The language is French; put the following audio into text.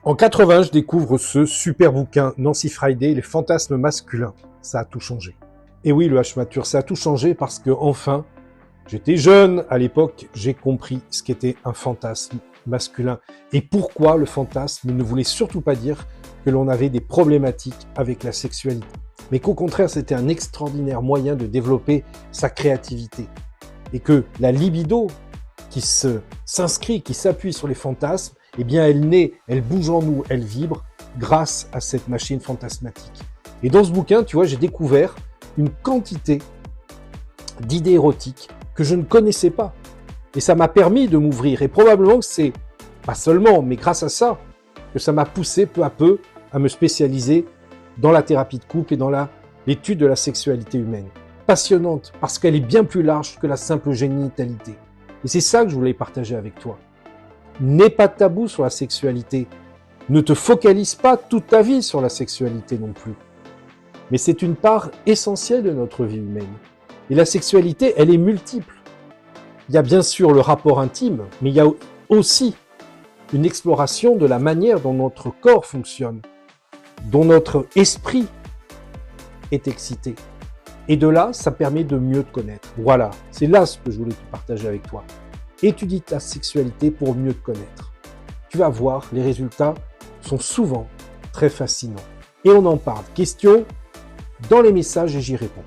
En 80, je découvre ce super bouquin Nancy Friday, Les fantasmes masculins. Ça a tout changé. Et oui, le H-mature, ça a tout changé parce que enfin, j'étais jeune à l'époque, j'ai compris ce qu'était un fantasme masculin et pourquoi le fantasme ne voulait surtout pas dire que l'on avait des problématiques avec la sexualité, mais qu'au contraire, c'était un extraordinaire moyen de développer sa créativité et que la libido qui s'inscrit, qui s'appuie sur les fantasmes, eh bien, elle naît, elle bouge en nous, elle vibre grâce à cette machine fantasmatique. Et dans ce bouquin, tu vois, j'ai découvert une quantité d'idées érotiques que je ne connaissais pas. Et ça m'a permis de m'ouvrir. Et probablement que c'est, pas seulement, mais grâce à ça, que ça m'a poussé peu à peu à me spécialiser dans la thérapie de couple et dans l'étude de la sexualité humaine. Passionnante, parce qu'elle est bien plus large que la simple génitalité. Et c'est ça que je voulais partager avec toi. N'aie pas de tabou sur la sexualité. Ne te focalise pas toute ta vie sur la sexualité non plus. Mais c'est une part essentielle de notre vie humaine. Et la sexualité, elle est multiple. Il y a bien sûr le rapport intime, mais il y a aussi une exploration de la manière dont notre corps fonctionne, dont notre esprit est excité. Et de là, ça permet de mieux te connaître. Voilà, c'est là ce que je voulais te partager avec toi. Étudie ta sexualité pour mieux te connaître. Tu vas voir, les résultats sont souvent très fascinants. Et on en parle. Question dans les messages et j'y réponds.